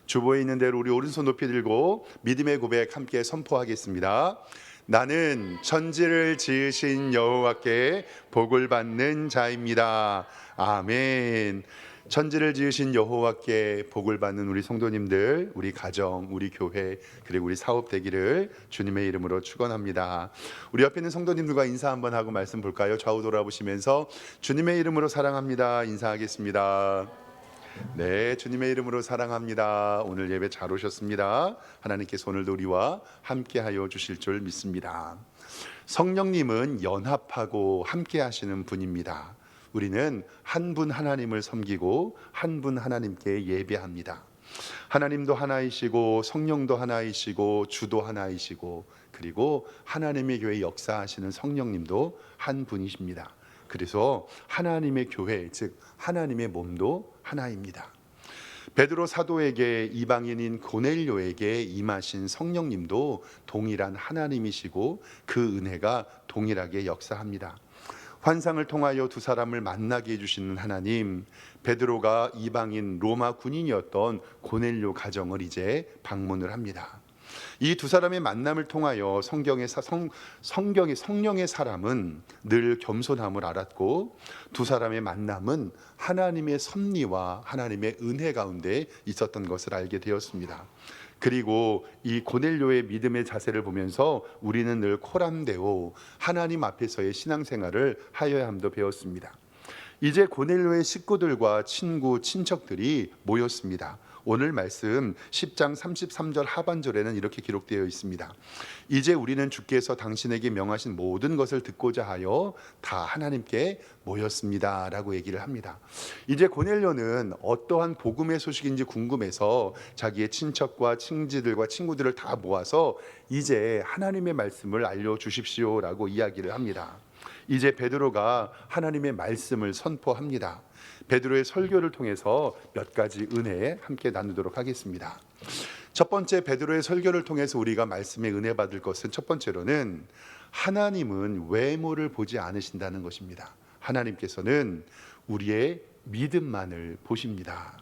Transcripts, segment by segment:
주보에 있는 대로 우리 오른손 높이 들고 믿음의 고백 함께 선포하겠습니다. 나는 천지를 지으신 여호와께 복을 받는 자입니다. 아멘. 천지를 지으신 여호와께 복을 받는 우리 성도님들, 우리 가정, 우리 교회, 그리고 우리 사업 되기를 주님의 이름으로 축원합니다. 우리 옆에 있는 성도님들과 인사 한번 하고 말씀 볼까요? 좌우 돌아보시면서 주님의 이름으로 사랑합니다 인사하겠습니다. 네, 주님의 이름으로 사랑합니다. 오늘 예배 잘 오셨습니다. 하나님께서 오늘도 우리와 함께하여 주실 줄 믿습니다. 성령님은 연합하고 함께 하시는 분입니다. 우리는 한 분 하나님을 섬기고 한 분 하나님께 예배합니다. 하나님도 하나이시고 성령도 하나이시고 주도 하나이시고 그리고 하나님의 교회 역사하시는 성령님도 한 분이십니다. 그래서 하나님의 교회, 즉 하나님의 몸도 하나입니다. 베드로 사도에게 이방인인 고넬료에게 임하신 성령님도 동일한 하나님이시고 그 은혜가 동일하게 역사합니다. 환상을 통하여 두 사람을 만나게 해주시는 하나님, 베드로가 이방인 로마 군인이었던 고넬료 가정을 이제 방문을 합니다. 이 두 사람의 만남을 통하여 성령의 사람은 늘 겸손함을 알았고 두 사람의 만남은 하나님의 섭리와 하나님의 은혜 가운데 있었던 것을 알게 되었습니다. 그리고 이 고넬료의 믿음의 자세를 보면서 우리는 늘 코람데오 하나님 앞에서의 신앙생활을 하여야 함도 배웠습니다. 이제 고넬료의 식구들과 친구, 친척들이 모였습니다. 오늘 말씀 10장 33절 하반절에는 이렇게 기록되어 있습니다. 이제 우리는 주께서 당신에게 명하신 모든 것을 듣고자 하여 다 하나님께 모였습니다 라고 얘기를 합니다. 이제 고넬료는 어떠한 복음의 소식인지 궁금해서 자기의 친척과 친지들과 친구들을 다 모아서 이제 하나님의 말씀을 알려주십시오 라고 이야기를 합니다. 이제 베드로가 하나님의 말씀을 선포합니다. 베드로의 설교를 통해서 몇 가지 은혜 함께 나누도록 하겠습니다. 첫 번째, 베드로의 설교를 통해서 우리가 말씀의 은혜 받을 것은 첫 번째로는 하나님은 외모를 보지 않으신다는 것입니다. 하나님께서는 우리의 믿음만을 보십니다.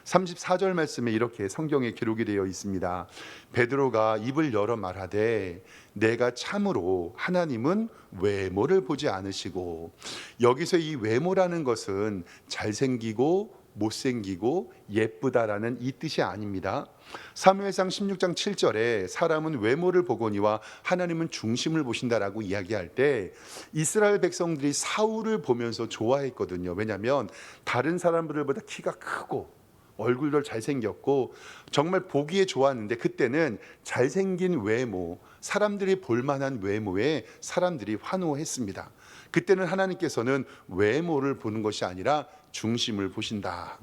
34절 말씀에 이렇게 성경에 기록이 되어 있습니다. 베드로가 입을 열어 말하되 내가 참으로 하나님은 외모를 보지 않으시고, 여기서 이 외모라는 것은 잘생기고 못생기고 예쁘다라는 이 뜻이 아닙니다. 사무엘상 16장 7절에 사람은 외모를 보거니와 하나님은 중심을 보신다라고 이야기할 때 이스라엘 백성들이 사울을 보면서 좋아했거든요. 왜냐하면 다른 사람들보다 키가 크고 얼굴도 잘생겼고 정말 보기에 좋았는데, 그때는 잘생긴 외모, 사람들이 볼만한 외모에 사람들이 환호했습니다. 그때는 하나님께서는 외모를 보는 것이 아니라 중심을 보신다.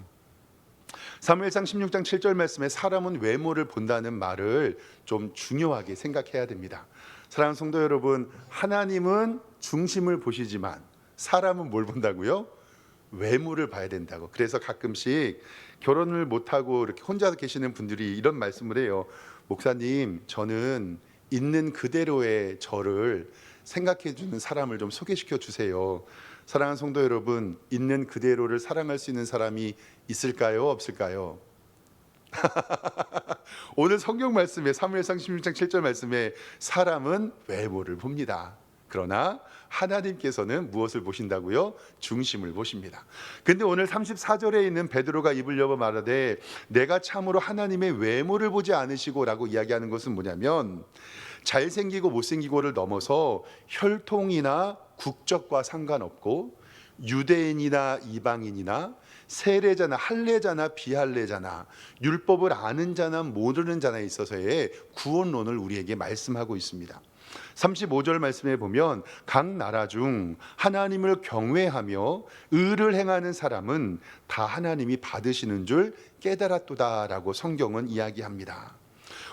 사무엘상 16장 7절 말씀에 사람은 외모를 본다는 말을 좀 중요하게 생각해야 됩니다. 사랑하는 성도 여러분, 하나님은 중심을 보시지만 사람은 뭘 본다고요? 외모를 봐야 된다고. 그래서 가끔씩 결혼을 못하고 이렇게 혼자 계시는 분들이 이런 말씀을 해요. 목사님, 저는 있는 그대로의 저를 생각해 주는 사람을 좀 소개시켜 주세요. 사랑하는 성도 여러분, 있는 그대로를 사랑할 수 있는 사람이 있을까요? 없을까요? 오늘 성경 말씀에 사무엘상 16장 7절 말씀에 사람은 외모를 봅니다. 그러나 하나님께서는 무엇을 보신다고요? 중심을 보십니다. 근데 오늘 34절에 있는 베드로가 입을 열어 말하되 내가 참으로 하나님의 외모를 보지 않으시고 라고 이야기하는 것은 뭐냐면, 잘생기고 못생기고를 넘어서 혈통이나 국적과 상관없고 유대인이나 이방인이나 세례자나 할례자나 비할례자나 율법을 아는 자나 모르는 자나 있어서의 구원론을 우리에게 말씀하고 있습니다. 35절 말씀에 보면 각 나라 중 하나님을 경외하며 의를 행하는 사람은 다 하나님이 받으시는 줄 깨달았도다라고 성경은 이야기합니다.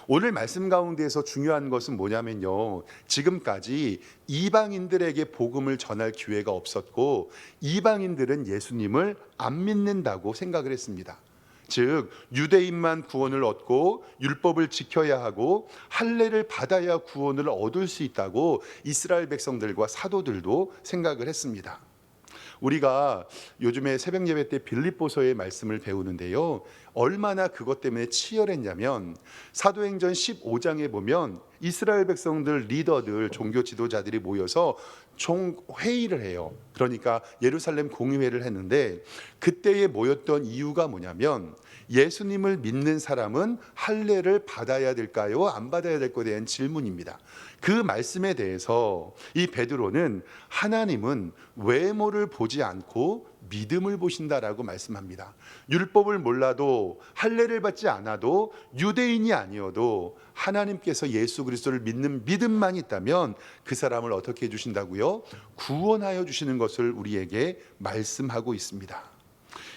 오늘 말씀 가운데에서 중요한 것은 뭐냐면요, 지금까지 이방인들에게 복음을 전할 기회가 없었고 이방인들은 예수님을 안 믿는다고 생각을 했습니다. 즉 유대인만 구원을 얻고 율법을 지켜야 하고 할례를 받아야 구원을 얻을 수 있다고 이스라엘 백성들과 사도들도 생각을 했습니다. 우리가 요즘에 새벽 예배 때 빌립보서의 말씀을 배우는데요. 얼마나 그것 때문에 치열했냐면 사도행전 15장에 보면 이스라엘 백성들 리더들 종교 지도자들이 모여서 총회의를 해요. 그러니까 예루살렘 공의회를 했는데 그때에 모였던 이유가 뭐냐면 예수님을 믿는 사람은 할례를 받아야 될까요? 안 받아야 될 거에 대한 질문입니다. 그 말씀에 대해서 이 베드로는 하나님은 외모를 보지 않고 믿음을 보신다라고 말씀합니다. 율법을 몰라도 할례를 받지 않아도 유대인이 아니어도 하나님께서 예수 그리스도를 믿는 믿음만 있다면 그 사람을 어떻게 해주신다고요? 구원하여 주시는 것을 우리에게 말씀하고 있습니다.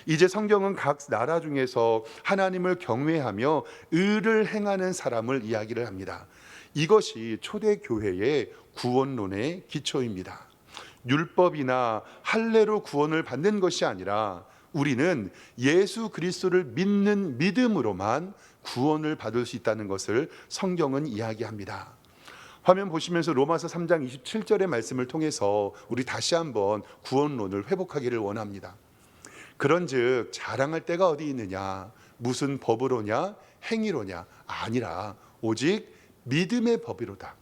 이제 성경은 각 나라 중에서 하나님을 경외하며 의를 행하는 사람을 이야기를 합니다. 이것이 초대교회의 구원론의 기초입니다. 율법이나 할례로 구원을 받는 것이 아니라 우리는 예수 그리스도를 믿는 믿음으로만 구원을 받을 수 있다는 것을 성경은 이야기합니다. 화면 보시면서 로마서 3장 27절의 말씀을 통해서 우리 다시 한번 구원론을 회복하기를 원합니다. 그런즉 자랑할 때가 어디 있느냐? 무슨 법으로냐? 행위로냐? 아니라 오직 믿음의 법이로다.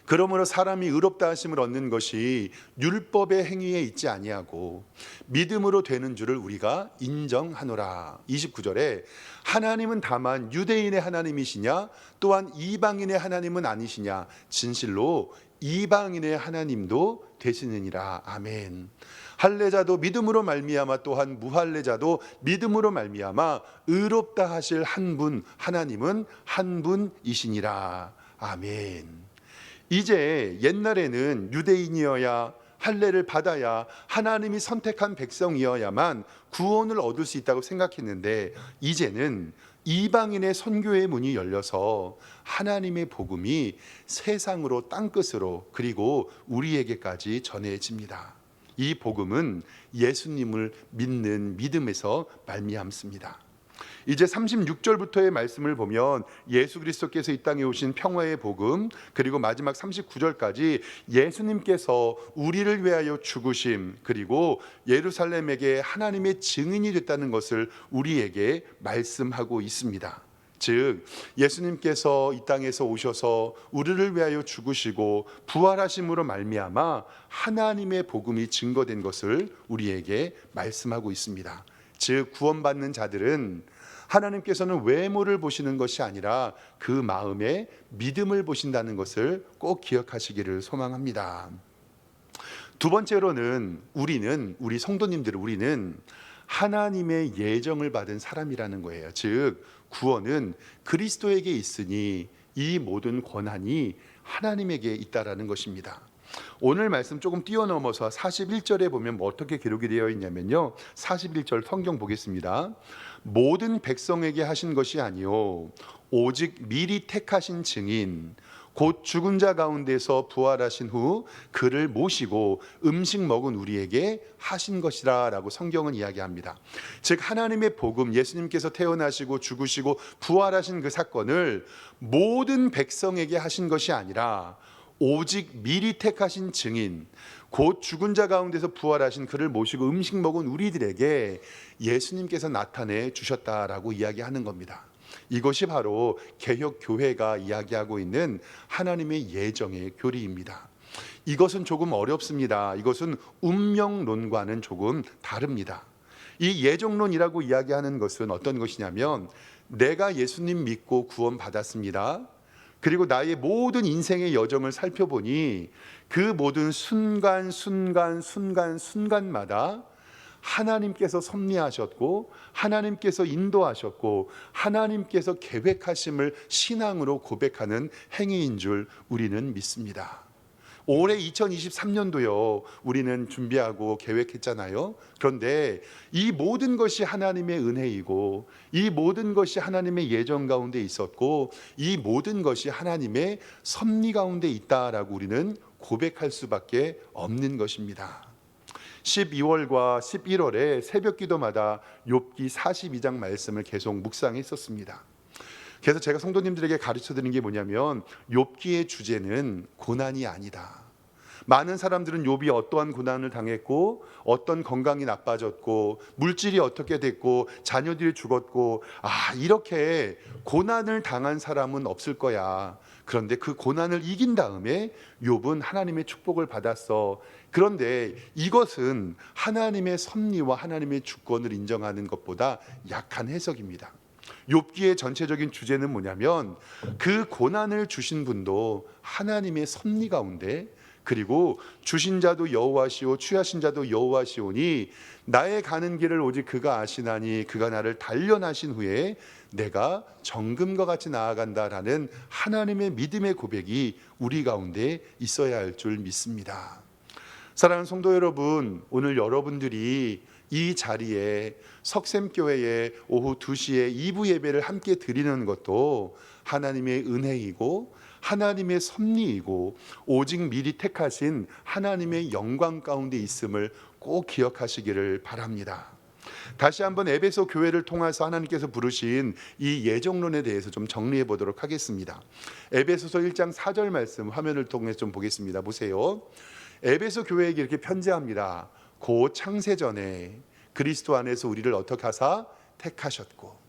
그러므로 사람이 의롭다 하심을 얻는 것이 율법의 행위에 있지 아니하고 믿음으로 되는 줄을 우리가 인정하노라. 29절에 하나님은 다만 유대인의 하나님이시냐 또한 이방인의 하나님은 아니시냐 진실로 이방인의 하나님도 되시느니라. 아멘. 할례자도 믿음으로 말미암아 또한 무할례자도 믿음으로 말미암아 의롭다 하실 한 분 하나님은 한 분이시니라. 아멘. 이제 옛날에는 유대인이어야 할례를 받아야 하나님이 선택한 백성이어야만 구원을 얻을 수 있다고 생각했는데 이제는 이방인의 선교의 문이 열려서 하나님의 복음이 세상으로 땅끝으로 그리고 우리에게까지 전해집니다. 이 복음은 예수님을 믿는 믿음에서 말미암습니다. 이제 36절부터의 말씀을 보면 예수 그리스도께서 이 땅에 오신 평화의 복음, 그리고 마지막 39절까지 예수님께서 우리를 위하여 죽으심, 그리고 예루살렘에게 하나님의 증인이 됐다는 것을 우리에게 말씀하고 있습니다. 즉 예수님께서 이 땅에서 오셔서 우리를 위하여 죽으시고 부활하심으로 말미암아 하나님의 복음이 증거된 것을 우리에게 말씀하고 있습니다. 즉 구원받는 자들은 하나님께서는 외모를 보시는 것이 아니라 그 마음의 믿음을 보신다는 것을 꼭 기억하시기를 소망합니다. 두 번째로는 우리 성도님들 우리는 하나님의 예정을 받은 사람이라는 거예요. 즉 구원은 그리스도에게 있으니 이 모든 권한이 하나님에게 있다라는 것입니다. 오늘 말씀 조금 뛰어넘어서 41절에 보면 어떻게 기록이 되어 있냐면요. 41절 성경 보겠습니다. 모든 백성에게 하신 것이 아니요 오직 미리 택하신 증인 곧 죽은 자 가운데서 부활하신 후 그를 모시고 음식 먹은 우리에게 하신 것이라 라고 성경은 이야기합니다. 즉 하나님의 복음, 예수님께서 태어나시고 죽으시고 부활하신 그 사건을 모든 백성에게 하신 것이 아니라 오직 미리 택하신 증인 곧 죽은 자 가운데서 부활하신 그를 모시고 음식 먹은 우리들에게 예수님께서 나타내 주셨다라고 이야기하는 겁니다. 이것이 바로 개혁교회가 이야기하고 있는 하나님의 예정의 교리입니다. 이것은 조금 어렵습니다. 이것은 운명론과는 조금 다릅니다. 이 예정론이라고 이야기하는 것은 어떤 것이냐면 내가 예수님 믿고 구원받았습니다. 그리고 나의 모든 인생의 여정을 살펴보니 그 모든 순간마다 하나님께서 섭리하셨고 하나님께서 인도하셨고 하나님께서 계획하심을 신앙으로 고백하는 행위인 줄 우리는 믿습니다. 올해 2023년도요 우리는 준비하고 계획했잖아요. 그런데 이 모든 것이 하나님의 은혜이고 이 모든 것이 하나님의 예정 가운데 있었고 이 모든 것이 하나님의 섭리 가운데 있다라고 우리는 고백할 수밖에 없는 것입니다. 12월과 11월에 새벽 기도마다 욥기 42장 말씀을 계속 묵상했었습니다. 그래서 제가 성도님들에게 가르쳐 드린 게 뭐냐면 욥기의 주제는 고난이 아니다. 많은 사람들은 욥이 어떠한 고난을 당했고 어떤 건강이 나빠졌고 물질이 어떻게 됐고 자녀들이 죽었고 이렇게 고난을 당한 사람은 없을 거야. 그런데 그 고난을 이긴 다음에 욥은 하나님의 축복을 받았어. 그런데 이것은 하나님의 섭리와 하나님의 주권을 인정하는 것보다 약한 해석입니다. 욥기의 전체적인 주제는 뭐냐면 그 고난을 주신 분도 하나님의 섭리 가운데, 그리고 주신 자도 여호와시오 취하신 자도 여호와시오니 나의 가는 길을 오직 그가 아시나니 그가 나를 단련하신 후에 내가 정금과 같이 나아간다라는 하나님의 믿음의 고백이 우리 가운데 있어야 할 줄 믿습니다. 사랑하는 성도 여러분, 오늘 여러분들이 이 자리에 석샘교회에 오후 2시에 2부 예배를 함께 드리는 것도 하나님의 은혜이고 하나님의 섭리이고 오직 미리 택하신 하나님의 영광 가운데 있음을 꼭 기억하시기를 바랍니다. 다시 한번 에베소 교회를 통해서 하나님께서 부르신 이 예정론에 대해서 좀 정리해 보도록 하겠습니다. 에베소서 1장 4절 말씀 화면을 통해 좀 보겠습니다. 보세요. 에베소 교회에게 이렇게 편지합니다. 고 창세전에 그리스도 안에서 우리를 어떻게 하사 택하셨고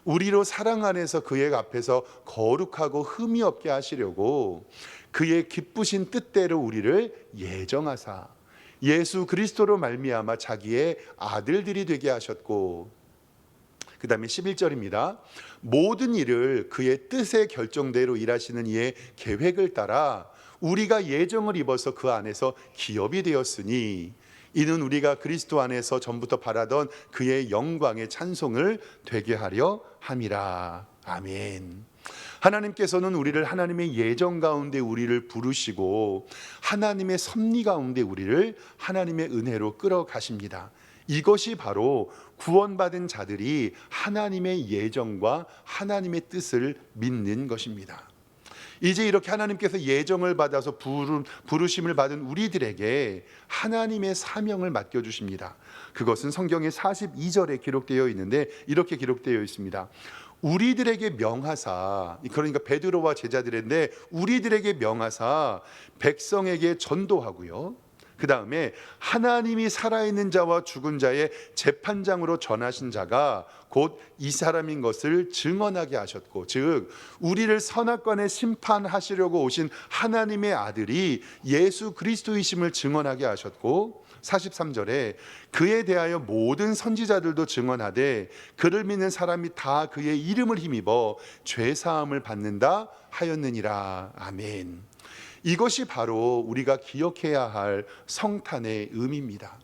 우리로 사랑 안에서 그의 앞에서 거룩하고 흠이 없게 하시려고 그의 기쁘신 뜻대로 우리를 예정하사 예수 그리스도로 말미암아 자기의 아들들이 되게 하셨고, 그 다음에 11절입니다. 모든 일을 그의 뜻의 결정대로 일하시는 이의 계획을 따라 우리가 예정을 입어서 그 안에서 기업이 되었으니 이는 우리가 그리스도 안에서 전부터 바라던 그의 영광의 찬송을 되게 하려 함이라. 아멘. 하나님께서는 우리를 하나님의 예정 가운데 우리를 부르시고 하나님의 섭리 가운데 우리를 하나님의 은혜로 끌어가십니다. 이것이 바로 구원받은 자들이 하나님의 예정과 하나님의 뜻을 믿는 것입니다. 이제 이렇게 하나님께서 예정을 받아서 부르심을 받은 우리들에게 하나님의 사명을 맡겨주십니다. 그것은 성경의 42절에 기록되어 있는데 이렇게 기록되어 있습니다. 우리들에게 명하사, 그러니까 베드로와 제자들인데 우리들에게 명하사 백성에게 전도하고요, 그 다음에 하나님이 살아있는 자와 죽은 자의 재판장으로 전하신 자가 곧 이 사람인 것을 증언하게 하셨고, 즉 우리를 선악관에 심판하시려고 오신 하나님의 아들이 예수 그리스도이심을 증언하게 하셨고, 43절에 그에 대하여 모든 선지자들도 증언하되 그를 믿는 사람이 다 그의 이름을 힘입어 죄사함을 받는다 하였느니라. 아멘. 이것이 바로 우리가 기억해야 할 성탄의 의미입니다.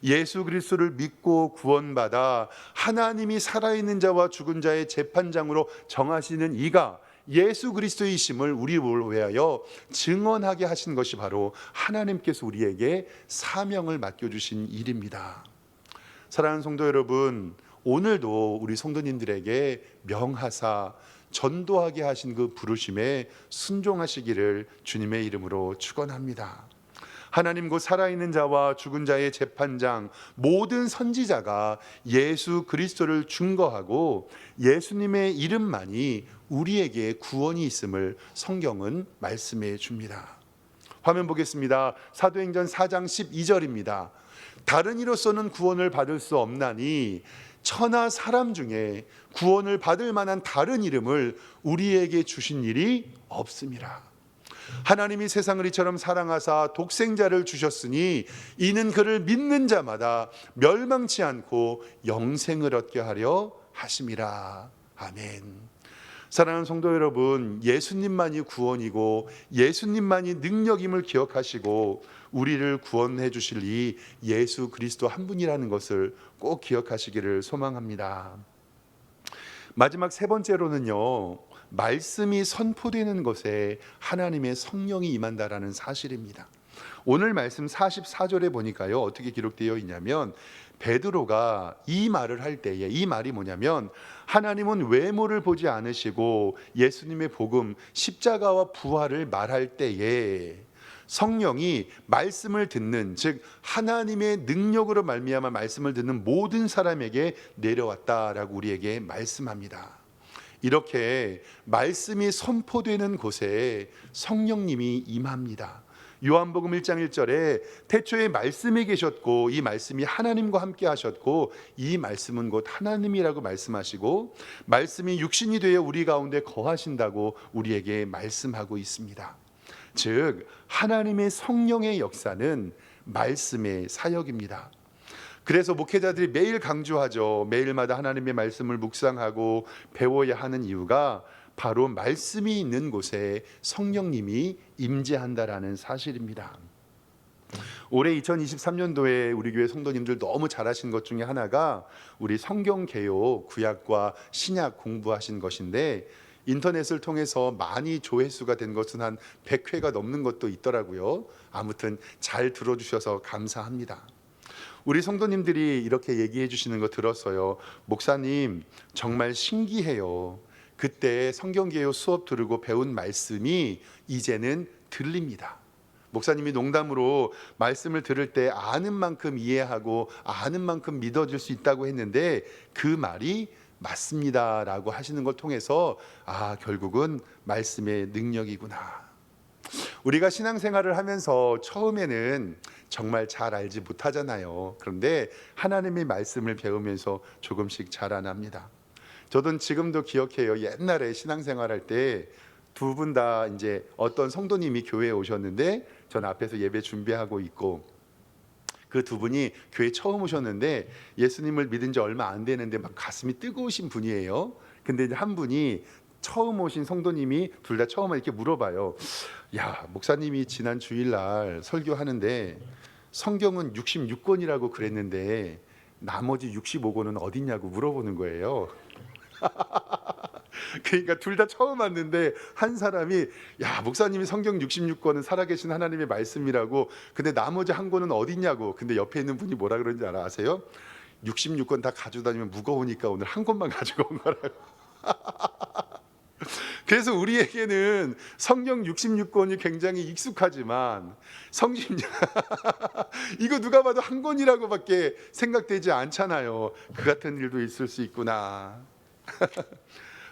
예수 그리스도를 믿고 구원받아 하나님이 살아있는 자와 죽은 자의 재판장으로 정하시는 이가 예수 그리스도이심을 우리를 위하여 증언하게 하신 것이 바로 하나님께서 우리에게 사명을 맡겨주신 일입니다. 사랑하는 성도 여러분, 오늘도 우리 성도님들에게 명하사 전도하게 하신 그 부르심에 순종하시기를 주님의 이름으로 축원합니다. 하나님 곧 살아있는 자와 죽은 자의 재판장 모든 선지자가 예수 그리스도를 증거하고 예수님의 이름만이 우리에게 구원이 있음을 성경은 말씀해 줍니다. 화면 보겠습니다. 사도행전 4장 12절입니다. 다른 이로서는 구원을 받을 수 없나니 천하 사람 중에 구원을 받을 만한 다른 이름을 우리에게 주신 일이 없음이라. 하나님이 세상을 이처럼 사랑하사 독생자를 주셨으니 이는 그를 믿는 자마다 멸망치 않고 영생을 얻게 하려 하심이라. 아멘. 사랑하는 성도 여러분, 예수님만이 구원이고 예수님만이 능력임을 기억하시고 우리를 구원해 주실 이 예수 그리스도 한 분이라는 것을 꼭 기억하시기를 소망합니다. 마지막 세 번째로는요, 말씀이 선포되는 것에 하나님의 성령이 임한다라는 사실입니다. 오늘 말씀 44절에 보니까요, 어떻게 기록되어 있냐면 베드로가 이 말을 할 때에, 이 말이 뭐냐면 하나님은 외모를 보지 않으시고 예수님의 복음 십자가와 부활을 말할 때에 성령이 말씀을 듣는, 즉 하나님의 능력으로 말미암아 말씀을 듣는 모든 사람에게 내려왔다라고 우리에게 말씀합니다. 이렇게 말씀이 선포되는 곳에 성령님이 임합니다. 요한복음 1장 1절에 태초에 말씀이 계셨고 이 말씀이 하나님과 함께 하셨고 이 말씀은 곧 하나님이라고 말씀하시고 말씀이 육신이 되어 우리 가운데 거하신다고 우리에게 말씀하고 있습니다. 즉 하나님의 성령의 역사는 말씀의 사역입니다. 그래서 목회자들이 매일 강조하죠. 매일마다 하나님의 말씀을 묵상하고 배워야 하는 이유가 바로 말씀이 있는 곳에 성령님이 임재한다라는 사실입니다. 올해 2023년도에 우리 교회 성도님들 너무 잘하신 것 중에 하나가 우리 성경 개요 구약과 신약 공부하신 것인데 인터넷을 통해서 많이 조회수가 된 것은 한 100회가 넘는 것도 있더라고요. 아무튼 잘 들어주셔서 감사합니다. 우리 성도님들이 이렇게 얘기해 주시는 거 들었어요. 목사님 정말 신기해요. 그때 성경개요 수업 들으고 배운 말씀이 이제는 들립니다. 목사님이 농담으로 말씀을 들을 때 아는 만큼 이해하고 아는 만큼 믿어줄 수 있다고 했는데 그 말이 맞습니다 라고 하시는 걸 통해서 결국은 말씀의 능력이구나. 우리가 신앙생활을 하면서 처음에는 정말 잘 알지 못하잖아요. 그런데 하나님의 말씀을 배우면서 조금씩 자라납니다. 저도 지금도 기억해요. 옛날에 신앙생활할 때 두 분 다 이제 어떤 성도님이 교회에 오셨는데 전 앞에서 예배 준비하고 있고 그 두 분이 교회 처음 오셨는데 예수님을 믿은 지 얼마 안 되는데 막 가슴이 뜨거우신 분이에요. 근데 이제 한 분이 처음 오신 성도님이 둘 다 처음 이렇게 물어봐요. 야, 목사님이 지난 주일날 설교하는데 성경은 66권이라고 그랬는데 나머지 65권은 어딨냐고 물어보는 거예요. 그러니까 둘 다 처음 왔는데 한 사람이 야, 목사님이 성경 66권은 살아계신 하나님의 말씀이라고, 근데 나머지 한 권은 어딨냐고. 근데 옆에 있는 분이 뭐라 그런지 아세요? 66권 다 가지고 다니면 무거우니까 오늘 한 권만 가지고 온 거라고. 그래서 우리에게는 성경 66권이 굉장히 익숙하지만 이거 누가 봐도 한 권이라고밖에 생각되지 않잖아요. 그 같은 일도 있을 수 있구나.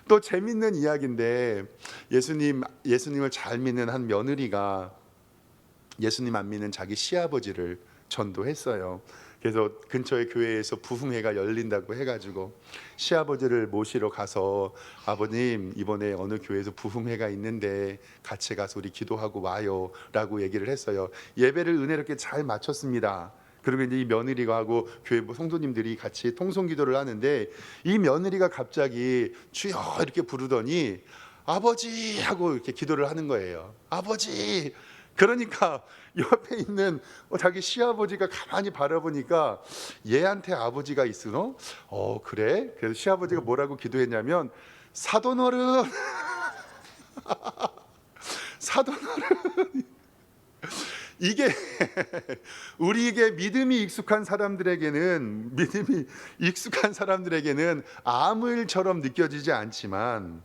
또 재밌는 이야기인데 예수님을 잘 믿는 한 며느리가 예수님 안 믿는 자기 시아버지를 전도했어요. 그래서 근처의 교회에서 부흥회가 열린다고 해가지고 시아버지를 모시러 가서 아버님 이번에 어느 교회에서 부흥회가 있는데 같이 가서 우리 기도하고 와요 라고 얘기를 했어요. 예배를 은혜롭게 잘 마쳤습니다. 그리고 이제 이 며느리가 하고 교회 성도님들이 같이 통성기도를 하는데 이 며느리가 갑자기 주여 이렇게 부르더니 아버지 하고 이렇게 기도를 하는 거예요. 아버지. 그러니까 옆에 있는 자기 시아버지가 가만히 바라보니까 얘한테 아버지가 있으노? 그래? 그래서 시아버지가 뭐라고 기도했냐면 사돈어른 사돈어른. 이게 우리에게 믿음이 익숙한 사람들에게는 아무 일처럼 느껴지지 않지만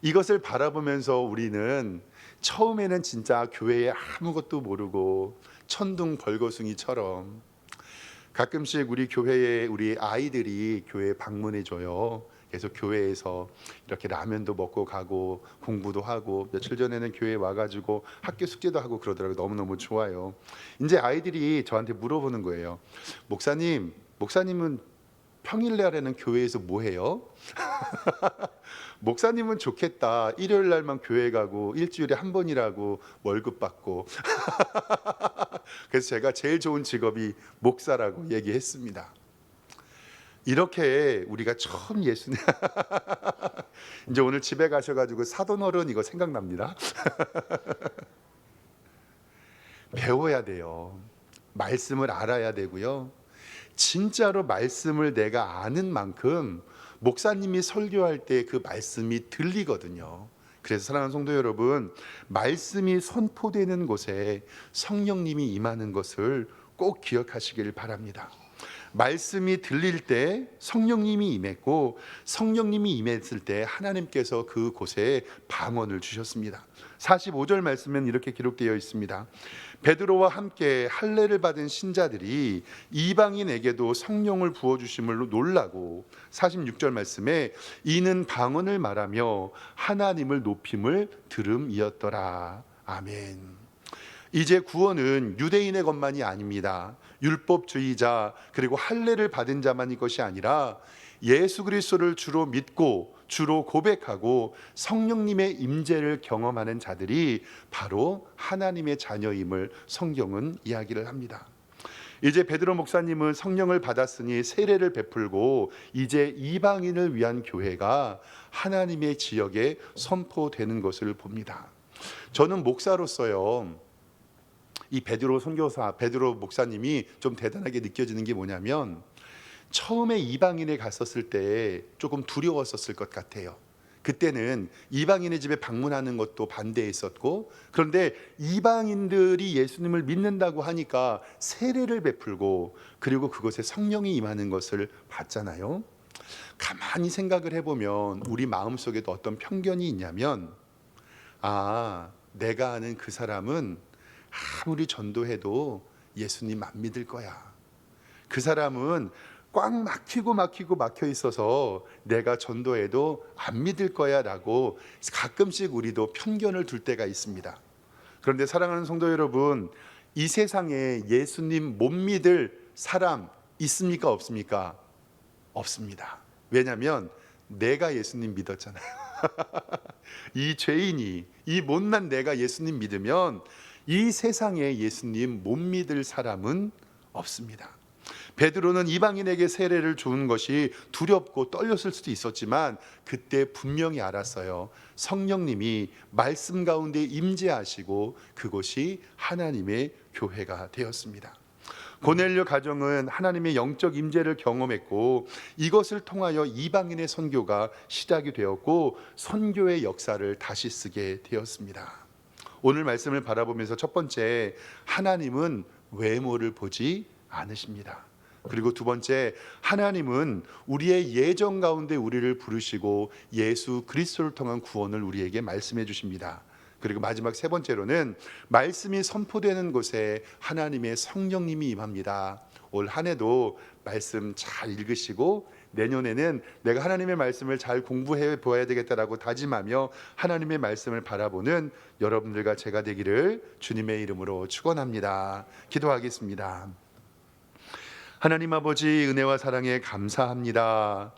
이것을 바라보면서 우리는 처음에는 진짜 교회에 아무것도 모르고 천둥 벌거숭이처럼 가끔씩 우리 교회에 우리 아이들이 교회에 방문해 줘요. 그래서 교회에서 이렇게 라면도 먹고 가고 공부도 하고 며칠 전에는 교회에 와가지고 학교 숙제도 하고 그러더라고요. 너무너무 좋아요. 이제 아이들이 저한테 물어보는 거예요. 목사님은 평일날에는 교회에서 뭐 해요? 목사님은 좋겠다. 일요일 날만 교회 가고 일주일에 한 번이라고 월급 받고. 그래서 제가 제일 좋은 직업이 목사라고 얘기했습니다. 이렇게 우리가 처음 예수님 이제 오늘 집에 가셔가지고 사돈어른 이거 생각납니다. 배워야 돼요. 말씀을 알아야 되고요. 진짜로 말씀을 내가 아는 만큼 목사님이 설교할 때 그 말씀이 들리거든요. 그래서 사랑하는 성도 여러분, 말씀이 선포되는 곳에 성령님이 임하는 것을 꼭 기억하시길 바랍니다. 말씀이 들릴 때 성령님이 임했고 성령님이 임했을 때 하나님께서 그곳에 방언을 주셨습니다. 45절 말씀은 이렇게 기록되어 있습니다. 베드로와 함께 할례를 받은 신자들이 이방인에게도 성령을 부어주심을 놀라고 46절 말씀에 이는 방언을 말하며 하나님을 높임을 들음이었더라. 아멘. 이제 구원은 유대인의 것만이 아닙니다. 율법주의자 그리고 할례를 받은 자만이 것이 아니라 예수 그리스도를 주로 믿고 주로 고백하고 성령님의 임재를 경험하는 자들이 바로 하나님의 자녀임을 성경은 이야기를 합니다. 이제 베드로 목사님은 성령을 받았으니 세례를 베풀고 이제 이방인을 위한 교회가 하나님의 지역에 선포되는 것을 봅니다. 저는 목사로서요, 이 베드로 선교사, 베드로 목사님이 좀 대단하게 느껴지는 게 뭐냐면, 처음에 이방인에 갔었을 때 조금 두려웠었을 것 같아요. 그때는 이방인의 집에 방문하는 것도 반대했었고, 그런데 이방인들이 예수님을 믿는다고 하니까 세례를 베풀고 그리고 그것에 성령이 임하는 것을 봤잖아요. 가만히 생각을 해보면 우리 마음속에도 어떤 편견이 있냐면, 내가 아는 그 사람은 아무리 전도해도 예수님 안 믿을 거야. 그 사람은 꽉 막혀 있어서 내가 전도해도 안 믿을 거야 라고 가끔씩 우리도 편견을 둘 때가 있습니다. 그런데 사랑하는 성도 여러분, 이 세상에 예수님 못 믿을 사람 있습니까? 없습니까? 없습니다. 왜냐하면 내가 예수님 믿었잖아요. 이 죄인이, 이 못난 내가 예수님 믿으면 이 세상에 예수님 못 믿을 사람은 없습니다. 베드로는 이방인에게 세례를 주는 것이 두렵고 떨렸을 수도 있었지만 그때 분명히 알았어요. 성령님이 말씀 가운데 임재하시고 그것이 하나님의 교회가 되었습니다. 고넬료 가정은 하나님의 영적 임재를 경험했고 이것을 통하여 이방인의 선교가 시작이 되었고 선교의 역사를 다시 쓰게 되었습니다. 오늘 말씀을 바라보면서 첫 번째, 하나님은 외모를 보지 않으십니다. 그리고 두 번째, 하나님은 우리의 예정 가운데 우리를 부르시고 예수 그리스도를 통한 구원을 우리에게 말씀해 주십니다. 그리고 마지막 세 번째로는 말씀이 선포되는 곳에 하나님의 성령님이 임합니다. 올 한 해도 말씀 잘 읽으시고 내년에는 내가 하나님의 말씀을 잘 공부해 보아야 되겠다라고 다짐하며 하나님의 말씀을 바라보는 여러분들과 제가 되기를 주님의 이름으로 축원합니다. 기도하겠습니다. 하나님 아버지, 은혜와 사랑에 감사합니다.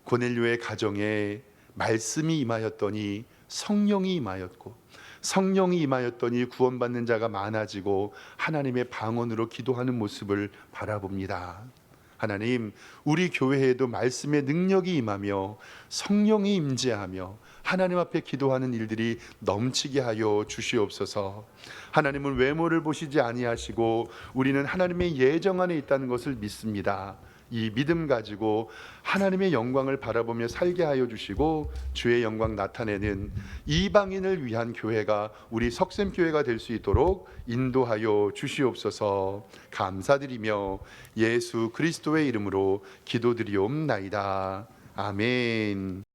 고넬료의 가정에 말씀이 임하였더니 성령이 임하였고 성령이 임하였더니 구원받는 자가 많아지고 하나님의 방언으로 기도하는 모습을 바라봅니다. 하나님, 우리 교회에도 말씀의 능력이 임하며 성령이 임재하며 하나님 앞에 기도하는 일들이 넘치게 하여 주시옵소서. 하나님은 외모를 보시지 아니하시고 우리는 하나님의 예정 안에 있다는 것을 믿습니다. 이 믿음 가지고 하나님의 영광을 바라보며 살게 하여 주시고 주의 영광 나타내는 이방인을 위한 교회가 우리 석샘교회가 될 수 있도록 인도하여 주시옵소서. 감사드리며 예수 그리스도의 이름으로 기도드리옵나이다. 아멘.